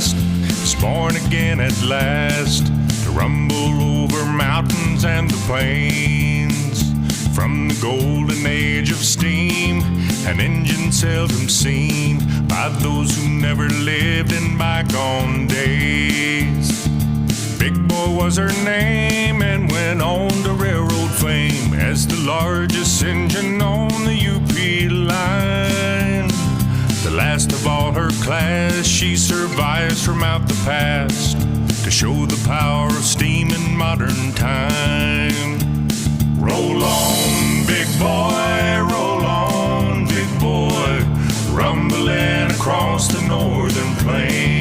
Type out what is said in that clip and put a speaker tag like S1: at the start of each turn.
S1: past, is born again at last to rumble over mountains and the plains. From the golden age of steam, an engine seldom seen by those who never lived in bygone days. Big Boy was her name and went on to railroad fame as the largest engine on the UP line. The last of all her class, she survives from out the past to show the power of steam in modern time. Roll on, big boy, roll on, big boy, rumbling across the northern plains.